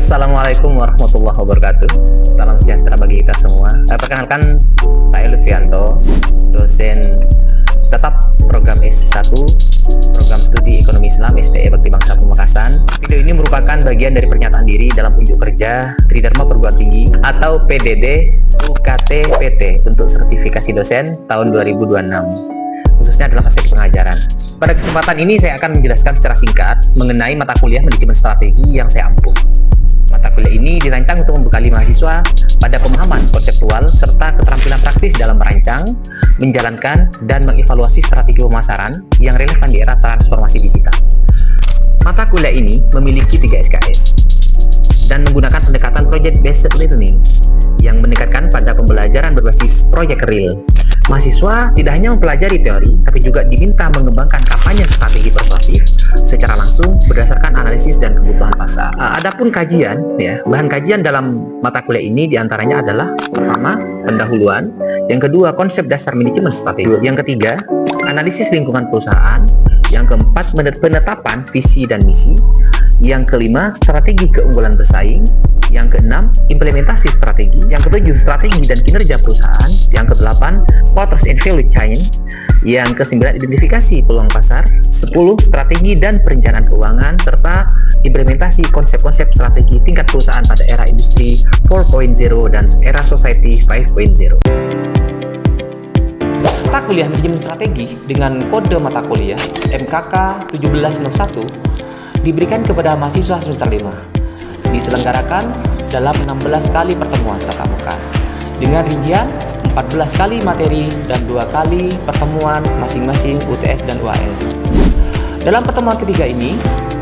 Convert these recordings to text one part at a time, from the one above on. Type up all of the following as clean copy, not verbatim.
Assalamualaikum warahmatullahi wabarakatuh. Salam sejahtera bagi kita semua. Perkenalkan, saya Lutfianto, dosen tetap program S1, program studi ekonomi Islam STE Bakti Bangsa Pamekasan. Video ini merupakan bagian dari pernyataan diri dalam unjuk kerja Tridharma Perguruan Tinggi atau PDD UKT PT untuk sertifikasi dosen tahun 2026, khususnya dalam aspek pengajaran. Pada kesempatan ini saya akan menjelaskan secara singkat mengenai mata kuliah manajemen strategi yang saya ampuh. Mata kuliah ini dirancang untuk membekali mahasiswa pada pemahaman konseptual serta keterampilan praktis dalam merancang, menjalankan, dan mengevaluasi strategi pemasaran yang relevan di era transformasi digital. Mata kuliah ini memiliki 3 SKS dan menggunakan pendekatan project-based learning yang mendekatkan pada pembelajaran berbasis proyek real. Mahasiswa tidak hanya mempelajari teori, tapi juga diminta mengembangkan kampanye strategi persuasif secara langsung berdasarkan analisis dan kebutuhan pasar. Adapun kajian, bahan kajian dalam mata kuliah ini diantaranya adalah pertama, pendahuluan, yang kedua, konsep dasar manajemen strategi, yang ketiga, analisis lingkungan perusahaan, yang keempat, penetapan visi dan misi, yang kelima, strategi keunggulan bersaing, yang keenam, implementasi strategi, yang ketujuh, strategi dan kinerja perusahaan, yang kedelapan, quarters and value chain, yang kesembilan, identifikasi peluang pasar, 10, strategi dan perencanaan keuangan, serta implementasi konsep-konsep strategi tingkat perusahaan pada era industri 4.0 dan era society 5.0. Mata kuliah manajemen strategi dengan kode mata kuliah MKK 1701 diberikan kepada mahasiswa semester 5. Diselenggarakan dalam 16 kali pertemuan tatap muka dengan rincian 14 kali materi dan 2 kali pertemuan masing-masing UTS dan UAS. Dalam pertemuan ketiga ini,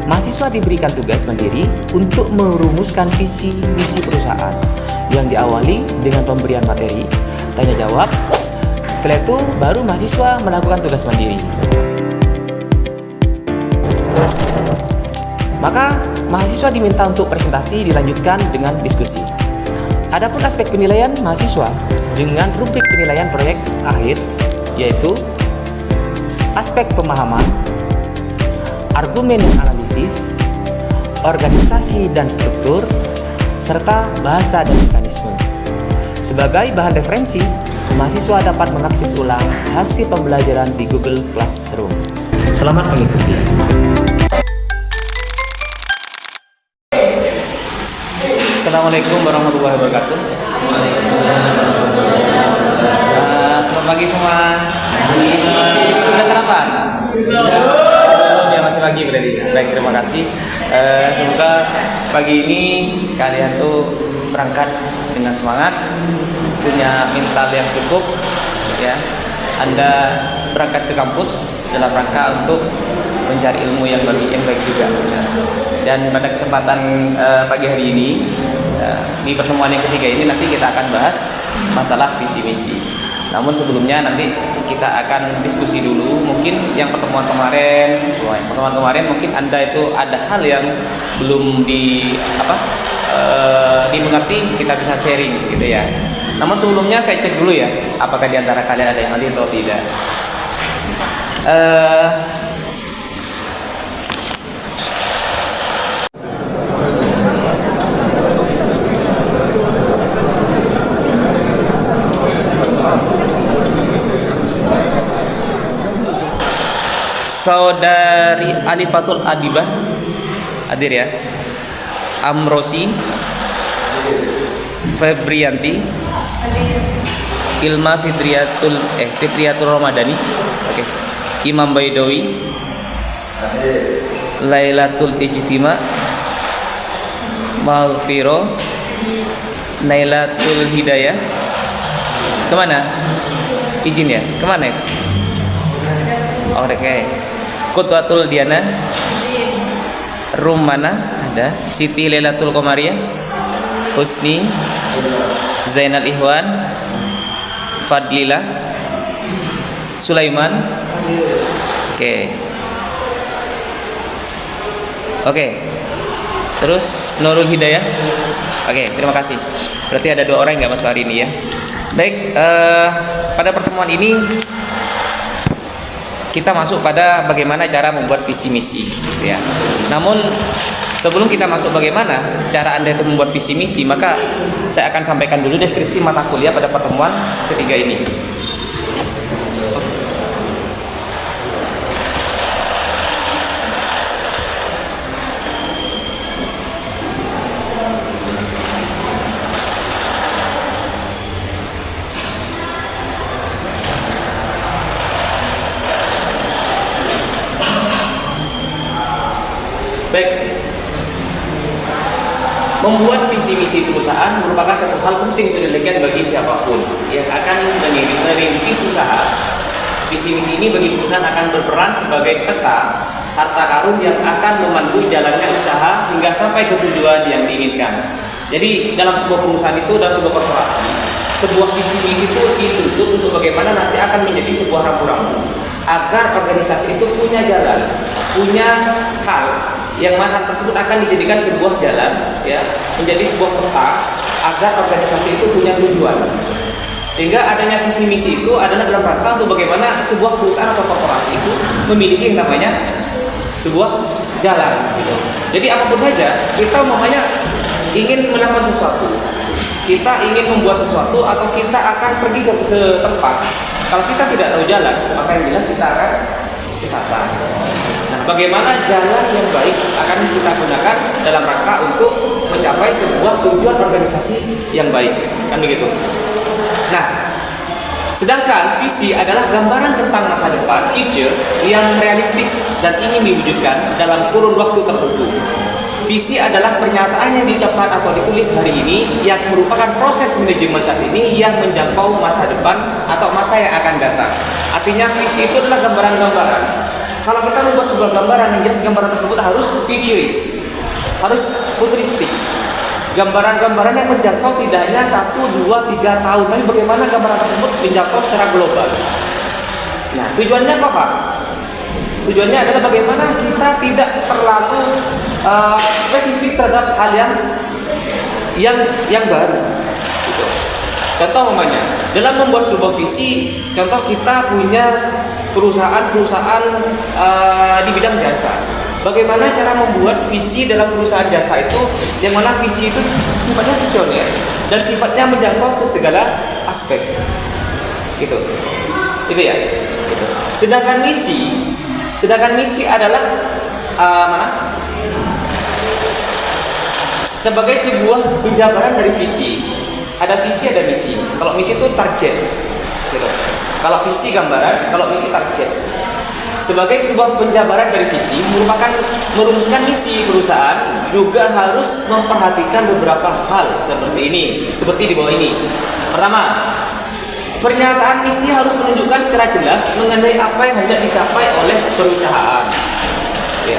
mahasiswa diberikan tugas mandiri untuk merumuskan visi misi perusahaan yang diawali dengan pemberian materi, tanya jawab. Setelah itu baru mahasiswa melakukan tugas mandiri. Maka mahasiswa diminta untuk presentasi dilanjutkan dengan diskusi. Adapun aspek penilaian mahasiswa dengan rubrik penilaian proyek akhir, yaitu aspek pemahaman, argumen dan analisis, organisasi dan struktur, serta bahasa dan mekanisme. Sebagai bahan referensi, mahasiswa dapat mengakses ulang hasil pembelajaran di Google Classroom. Selamat mengikuti. Assalamualaikum warahmatullahi wabarakatuh. Selamat pagi semua. Sudah sarapan? Belum ya, masih pagi berarti. Baik, terima kasih. Semoga pagi ini kalian tuh berangkat dengan semangat, punya mental yang cukup, ya. Anda berangkat ke kampus dalam rangka untuk mencari ilmu yang baik juga. Dan pada kesempatan pagi hari ini, di pertemuan yang ketiga ini nanti kita akan bahas masalah visi misi. Namun sebelumnya nanti kita akan diskusi dulu. Mungkin yang pertemuan kemarin mungkin Anda itu ada hal yang belum dimengerti, kita bisa sharing gitu ya. Namun sebelumnya saya cek dulu ya, apakah di antara kalian ada yang nanti atau tidak. Saudari Alifatul Adibah hadir ya. Amrosi, Febrianti, Ilma Fitriatul Ramadhani, oke. Imam Baidowi, Lailatul Ijtima, Malfiro, Nailatul Hidayah. Kemana? Izin ya? Kemana ya? Oke. Qutwatul Diana, Rumana ada, Siti Lailatul Qomariyah, Husni, Zainal Ihwan, Fadlilah, Sulaiman. Oke. Terus Nurul Hidayah. Oke, terima kasih. Berarti ada 2 orang yang nggak masuk hari ini ya. Baik, pada pertemuan ini kita masuk pada bagaimana cara membuat visi misi, ya. Namun sebelum kita masuk bagaimana cara Anda itu membuat visi misi, maka saya akan sampaikan dulu deskripsi mata kuliah pada pertemuan ketiga ini. Baik, membuat visi misi perusahaan merupakan satu hal penting untuk dilakukan bagi siapapun yang akan merintis usaha. Visi misi ini bagi perusahaan akan berperan sebagai peta harta karun yang akan memandu jalannya usaha hingga sampai ke tujuan yang diinginkan. Jadi dalam sebuah perusahaan itu, dalam sebuah korporasi, sebuah visi misi itu dituntut untuk bagaimana nanti akan menjadi sebuah rambu-rambu agar organisasi itu punya jalan, punya hal yang mana tersebut akan dijadikan sebuah jalan, ya, menjadi sebuah peta agar organisasi itu punya tujuan. Sehingga adanya visi misi itu adalah dalam rangka untuk bagaimana sebuah perusahaan atau korporasi itu memiliki yang namanya sebuah jalan, gitu. Jadi apapun saja kita umpamanya ingin melakukan sesuatu, kita ingin membuat sesuatu, atau kita akan pergi ke tempat, kalau kita tidak tahu jalan, maka yang jelas kita akan kesasar. Nah, bagaimana jalan yang baik akan kita gunakan dalam rangka untuk mencapai sebuah tujuan organisasi yang baik, kan begitu. Nah, sedangkan visi adalah gambaran tentang masa depan, future, yang realistis dan ingin diwujudkan dalam kurun waktu tertentu. Visi adalah pernyataan yang diucapkan atau ditulis hari ini yang merupakan proses manajemen saat ini yang menjangkau masa depan atau masa yang akan datang. Artinya visi itu adalah gambaran-gambaran. Kalau kita membuat sebuah gambaran, yang jelas gambaran tersebut harus futuris, harus futuristik. Gambaran-gambaran yang menjangkau tidak hanya 1, 2, 3 tahun, tapi bagaimana gambaran tersebut menjangkau secara global. Nah, tujuannya apa, Pak? Tujuannya adalah bagaimana kita tidak terlalu spesifik terhadap hal yang baru. Gitu. Contoh umpamanya, dalam membuat sebuah visi, contoh kita punya perusahaan-perusahaan di bidang jasa. Bagaimana cara membuat visi dalam perusahaan jasa itu, yang mana visi itu sifatnya visioner dan sifatnya menjangkau ke segala aspek, gitu ya. Gitu. Sedangkan misi adalah sebagai sebuah penjabaran dari visi. Ada visi, ada misi. Kalau misi itu target, gitu. Kalau visi gambaran, kalau misi target. Sebagai sebuah penjabaran dari visi, merupakan merumuskan misi perusahaan juga harus memperhatikan beberapa hal seperti ini, seperti di bawah ini. Pertama, pernyataan misi harus menunjukkan secara jelas mengenai apa yang hendak dicapai oleh perusahaan. Ya.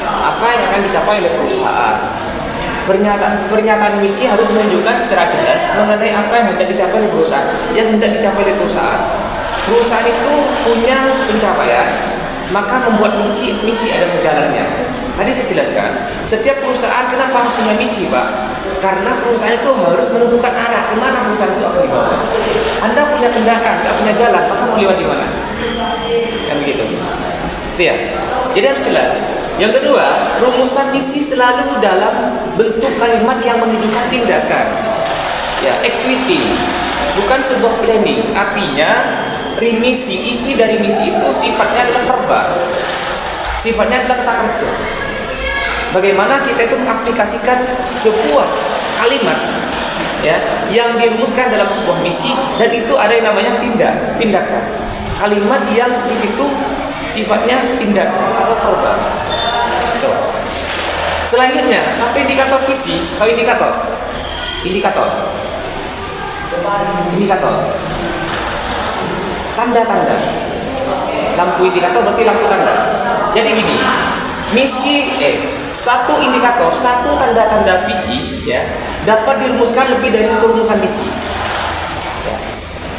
Apa yang akan dicapai oleh perusahaan. Pernyataan misi harus menunjukkan secara jelas mengenai apa yang hendak dicapai oleh perusahaan. Yang hendak dicapai oleh perusahaan. Perusahaan itu punya pencapaian, maka membuat misi ada jalannya. Tadi saya jelaskan, setiap perusahaan kenapa harus punya misi, Pak? Karena perusahaan itu harus menentukan arah kemana perusahaan itu akan dibawa. Anda punya kendaraan, nggak punya jalan, maka mau lewat di mana? Kan begitu. Itu ya. Jadi harus jelas. Yang kedua, rumusan misi selalu dalam bentuk kalimat yang menunjukkan tindakan. Ya, activity, bukan sebuah planning. Artinya, isi dari misi itu sifatnya adalah verbal. Sifatnya adalah kata kerja. Bagaimana kita itu mengaplikasikan sebuah kalimat, ya, yang dirumuskan dalam sebuah misi, dan itu ada yang namanya tindakan. Kalimat yang di situ sifatnya tindakan atau verbal. Gitu. Selanjutnya, satu indikator visi, atau indikator. Tanda-tanda. Lampu indikator berarti lampu tanda. Jadi gini, satu indikator, satu tanda-tanda visi, ya, dapat dirumuskan lebih dari satu rumusan visi. Ya.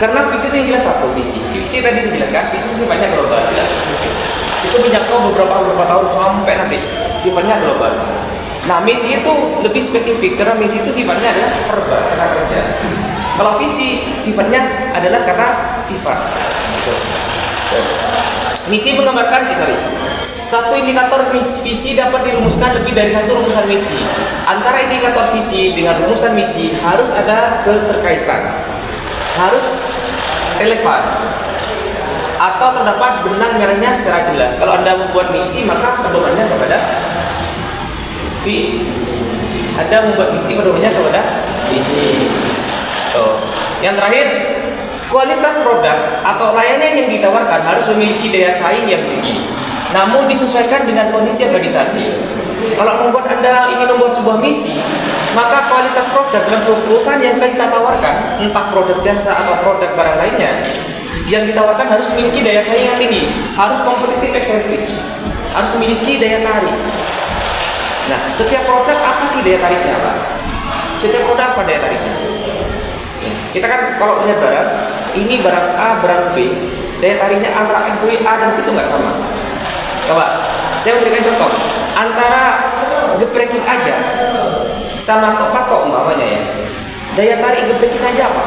Karena visi itu yang jelas satu visi. Visi tadi saya jelaskan, visi sifatnya global, tidak spesifik. Itu menjangkau beberapa tahun sampai nanti. Sifatnya global. Nah, misi itu lebih spesifik karena misi itu sifatnya adalah verbal, kata kerja. Kalau visi sifatnya adalah kata sifat. Gitu. Misi menggambarkan, satu indikator visi dapat dirumuskan lebih dari satu rumusan misi. Antara indikator visi dengan rumusan misi harus ada keterkaitan, harus relevan, atau terdapat benang merahnya secara jelas. Kalau Anda membuat misi, maka pedomannya kepada visi. Anda membuat misi, pedomannya kepada visi. Yang terakhir, kualitas produk atau layanan yang ditawarkan harus memiliki daya saing yang tinggi, namun disesuaikan dengan kondisi organisasi. Kalau Anda ingin membuat sebuah misi, maka kualitas produk dalam sebuah perusahaan yang kita tawarkan, entah produk jasa atau produk barang lainnya, yang ditawarkan harus memiliki daya saing yang tinggi, harus competitive advantage, harus memiliki daya tarik. Nah, setiap produk apa sih daya tariknya, Pak? Setiap produk apa daya tariknya? Kita kan kalau melihat barang, ini barang A, barang B, daya tariknya antara employee A dan B itu nggak sama. Coba, saya memberikan contoh. Antara geprekin aja sama tok-patok umpamanya ya. Daya tarik geprekin aja apa?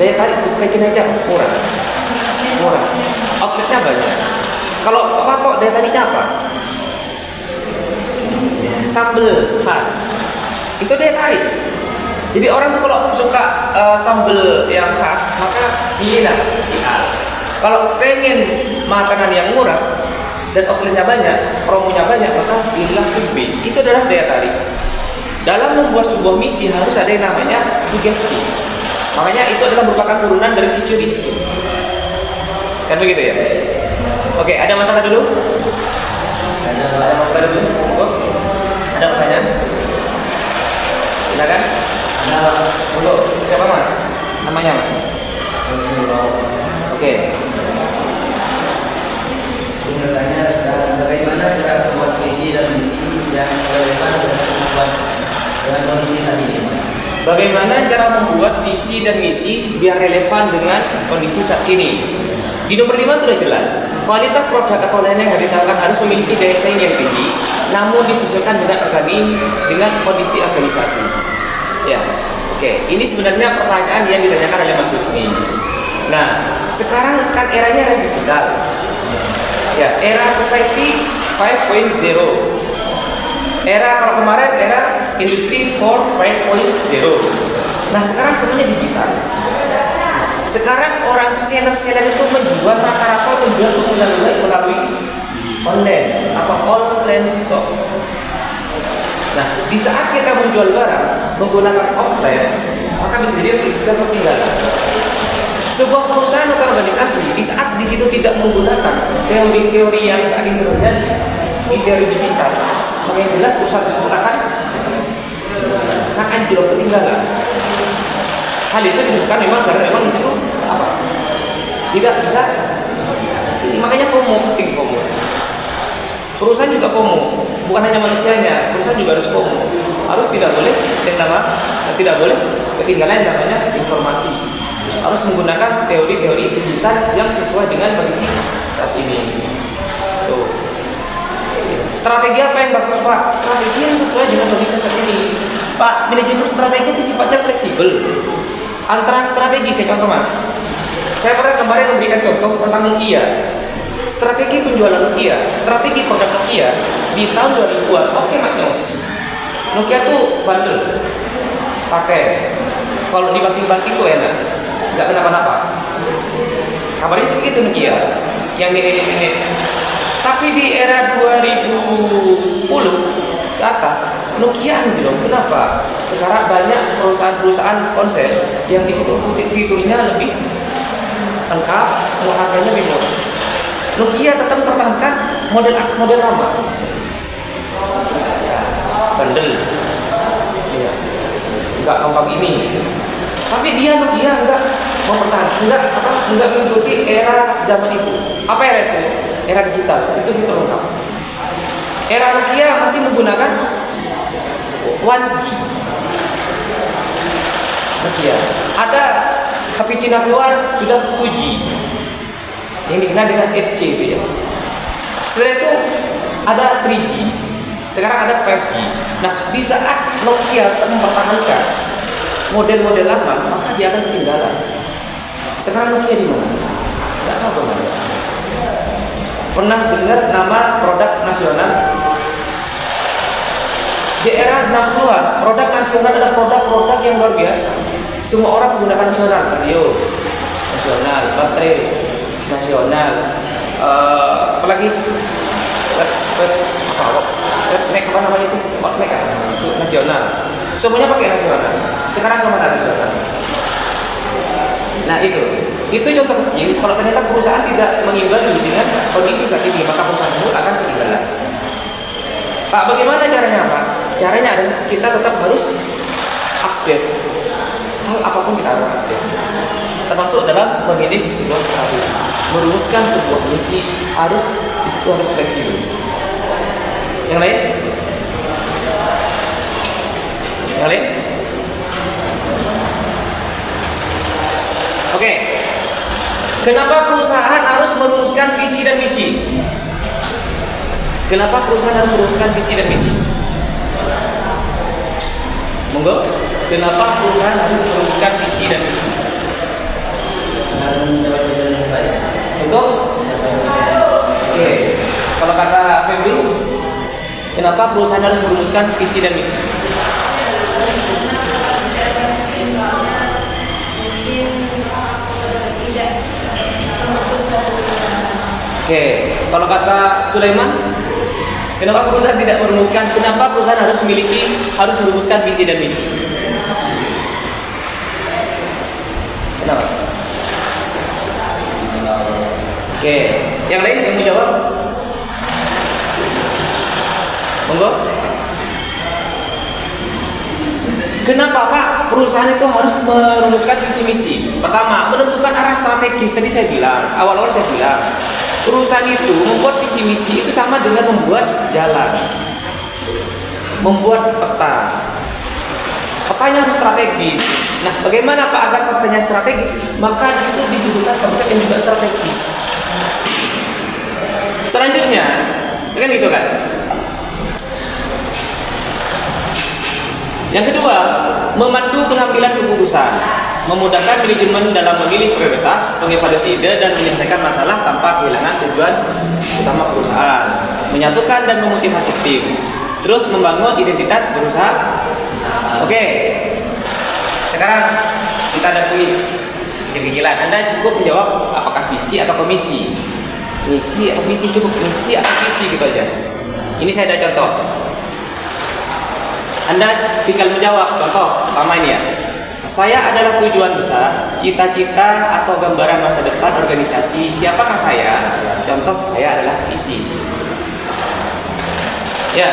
Daya tarik geprekin aja murah. Murah. Outletnya banyak. Kalau tok-patok daya tariknya apa? Sambel khas. Itu daya tarik. Jadi orang tuh kalau suka sambal yang khas, maka pilihlah si A. Kalau pengen makanan yang murah dan outletnya banyak, promonya banyak, maka pilihlah si B. Itu adalah daya tarik. Dalam membuat sebuah misi harus ada yang namanya sugesti. Makanya itu adalah merupakan turunan dari futuristik. Kan begitu ya? Oke, ada masalah dulu? Ada masalah dulu? Ada pertanyaan? Silakan. Untuk siapa Mas? Namanya Mas? Oke. Bertanya bagaimana cara membuat visi dan misi yang relevan dengan kondisi saat ini? Bagaimana cara membuat visi dan misi biar relevan dengan kondisi saat ini? Di nomor 5 sudah jelas. Kualitas produk atau layanan yang ditawarkan harus memiliki daya saing yang tinggi, namun disesuaikan dengan kondisi organisasi. Ya, oke. Ini sebenarnya pertanyaan yang ditanyakan oleh Mas Husni. Nah, sekarang kan eranya era digital. Ya, era society 5.0. Kalau kemarin era industri 4.0. Nah, sekarang semuanya digital. Sekarang orang seller itu menjual rata-rata melalui online atau online shop. Nah, di saat kita menjual barang menggunakan offline, maka bisa jadi kita ketinggalan. Sebuah perusahaan atau organisasi di saat di situ tidak menggunakan teori-teori yang saat ini terjadi di teori digital, maka yang jelas perusahaan tersebut akan anjlok, ketinggalan. Hal itu disebutkan memang karena memang di situ apa? Tidak bisa. Makanya FOMO, penting FOMO. Perusahaan juga FOMO, bukan hanya manusianya, perusahaan juga harus FOMO. Harus tidak boleh ketinggalan yang namanya informasi. Harus menggunakan teori-teori digital yang sesuai dengan kondisi saat ini. Tuh. Strategi apa yang bagus, Pak? Strategi yang sesuai dengan kondisi saat ini. Pak, manajemen strategi itu sifatnya fleksibel. Antara strategi, saya contoh Mas. Saya pernah kemarin memberikan contoh tentang Nokia. Strategi penjualan Nokia, strategi produk Nokia di tahun 2000-an, oke maknyos. Nokia tuh bandel, pakai. Kalau dibanting-banting tuh enak, nggak kenapa-napa. Kabarnya seperti itu Nokia, yang ini. Tapi di era 2010 ke atas, Nokia anjlok. Kenapa? Sekarang banyak perusahaan-perusahaan ponsel yang di situ fiturnya lebih lengkap, harganya lebih murah. Nokia tetap mempertahankan model lama. Bandel. Iya. Enggak gampang ini. Tapi Nokia enggak mempertahankan, enggak mengikuti era zaman itu. Apa era itu? Era digital. Itu fitur lengkap. Era Nokia masih menggunakan 1G. Nokia. Ada HP Cina keluar sudah 2G. Yang dikenal dengan 8C itu ya. Setelah itu ada 3G. Sekarang ada 5G. Nah, di saat Nokia tetap mempertahankan model-model lama, maka dia akan ketinggalan. Sekarang Nokia di mana? Nggak tahu kemana. Pernah dengar nama produk nasional? Di era 60-an, produk nasional adalah produk-produk yang luar biasa. Semua orang menggunakan nasional, radio nasional, baterai nasional, apalagi Mac apa namanya itu? Mac itu nasional. Semuanya pakai nasional. Sekarang kemana nasional? Nah itu contoh kecil. Kalau ternyata perusahaan tidak mengimbangi dengan kondisi saat ini, maka perusahaan tersebut akan ketinggalan. Pak, bagaimana caranya Pak? Caranya adalah kita tetap harus update. Hal apapun kita harus update. Termasuk dalam memanage sebuah strategi, merumuskan sebuah misi harus fleksibel. Yang lain? Yang lain? Oke. Kenapa perusahaan harus merumuskan visi dan misi? Kenapa perusahaan harus merumuskan visi dan misi? Monggo. Kenapa perusahaan harus merumuskan visi dan misi? Betul? Oke. Kalau kata Febri, kenapa perusahaan harus merumuskan visi dan misi? Oke. Kalau kata Sulaiman, kenapa perusahaan tidak merumuskan? Kenapa perusahaan harus merumuskan visi dan misi? Kenapa? Oke, yang lain yang mau jawab? Monggo. Kenapa Pak perusahaan itu harus merumuskan visi misi? Pertama, menentukan arah strategis. Tadi saya bilang, awal-awal saya bilang, perusahaan itu membuat visi misi itu sama dengan membuat jalan, membuat peta. Petanya harus strategis. Nah, bagaimana Pak agar petanya strategis? Maka di situ dibutuhkan konsep yang juga strategis. Selanjutnya, kan gitu kan? Yang kedua, memandu pengambilan keputusan, memudahkan manajemen dalam memilih prioritas, mengevaluasi ide dan menyelesaikan masalah tanpa kehilangan tujuan utama perusahaan, menyatukan dan memotivasi tim, terus membangun identitas perusahaan. Oke, sekarang kita ada kuis kecil-kecilan. Anda cukup menjawab apakah visi atau komisi, misi atau visi, cukup misi atau visi gitu aja. Ini saya ada contoh. Anda tinggal menjawab. Contoh pertama ini ya. Saya adalah tujuan besar, cita-cita atau gambaran masa depan organisasi. Siapakah saya? Contoh saya adalah visi. Ya.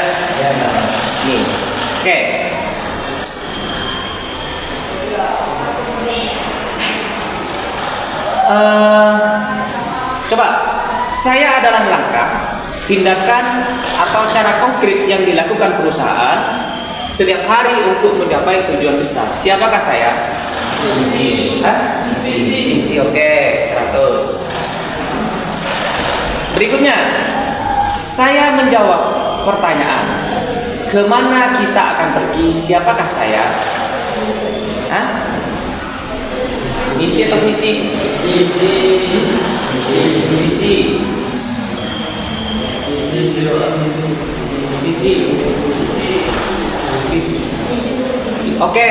Nih. Oke. Coba. Saya adalah langkah, tindakan atau cara konkret yang dilakukan perusahaan setiap hari untuk mencapai tujuan besar. Siapakah saya? Visi. Hah? Visi. Oke, 100. Berikutnya, saya menjawab pertanyaan. Kemana kita akan pergi? Siapakah saya? Hah? Misi atau visi? Visi. Oke,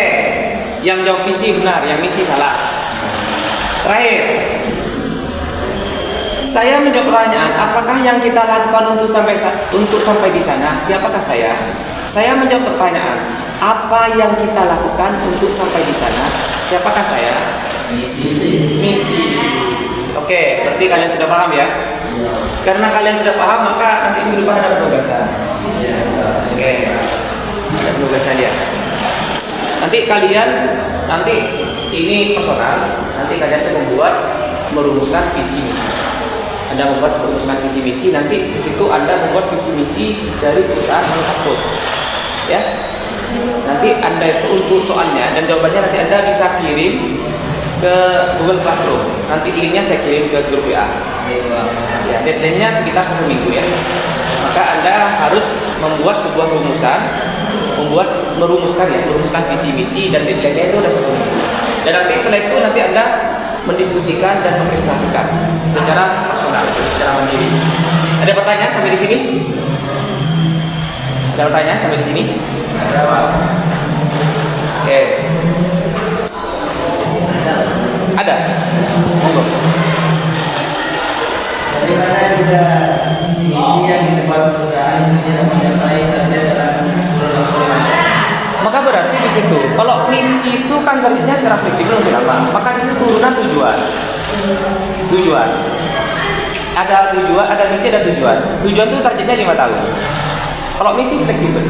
yang jawab visi benar, yang misi salah. Terakhir, saya menjawab pertanyaan, apakah yang kita lakukan untuk sampai di sana? Siapakah saya? Saya menjawab pertanyaan, apa yang kita lakukan untuk sampai di sana? Siapakah saya? Misi. Oke, berarti kalian sudah paham ya? Karena kalian sudah paham, maka nanti minggu depan ada penugasan. Oke, ada penugasan ya. Nanti ini personal. Nanti kalian itu merumuskan visi misi. Anda merumuskan visi misi. Nanti di situ Anda membuat visi misi dari perusahaan manufaktur. Ya. Nanti Anda itu untuk soalnya dan jawabannya nanti Anda bisa kirim ke Google Classroom. Nanti linknya saya kirim ke grup WA. Ya, deadline-nya sekitar 1 minggu ya. Maka Anda harus membuat sebuah rumusan, merumuskan visi misi dan deadline-nya itu udah 1 minggu. Dan nanti setelah itu nanti Anda mendiskusikan dan mempresentasikan secara personal, secara mandiri. Ada pertanyaan sampai di sini? Ada pertanyaan sampai di sini? Oke. Ada? Monggo. Bagaimana jika misi yang di depan perusahaan itu tidak mencapai target dalam seluruh waktu? Maka berarti di situ, kalau misi itu kan targetnya secara fleksibel masih lama. Maka di situ turunan tujuan. Tujuan. Ada tujuan, ada misi, ada tujuan. Tujuan itu targetnya 5 tahun. Kalau misi fleksibel,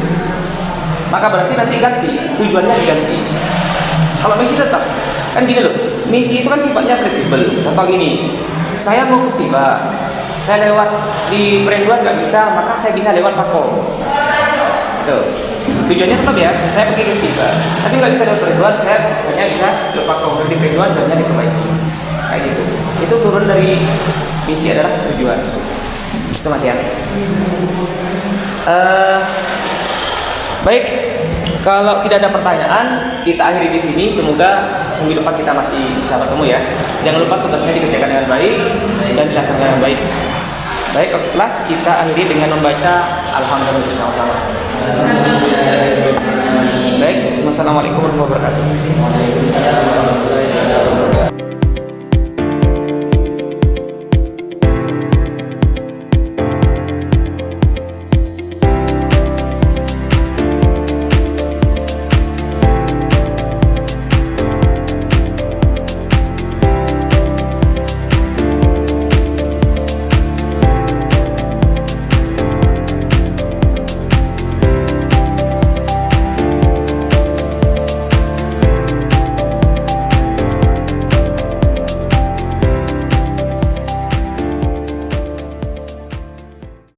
maka berarti nanti ganti, tujuannya diganti. Kalau misi tetap, kan gini loh. Misi itu kan sifatnya fleksibel. Contoh gini, saya mau ke Stiva, saya lewat di Perenduan nggak bisa, maka saya bisa lewat Pakom. Tuh. Tujuannya tetap ya, saya pergi ke Stiva, tapi nggak bisa lewat Perenduan, saya misalnya bisa lewat Pakom, di Perenduan jamnya diperbaiki. Kayak gitu. Itu turun dari misi adalah tujuan. Itu Mas ya. Baik, kalau tidak ada pertanyaan, kita akhiri di sini. Semoga minggu depan kita masih bisa bertemu ya. Jangan lupa tugasnya dikerjakan dengan baik dan dilaksanakan dengan baik. Baik, kelas kita akhiri dengan membaca Alhamdulillah bersama-sama. Baik, wassalamualaikum warahmatullahi wabarakatuh.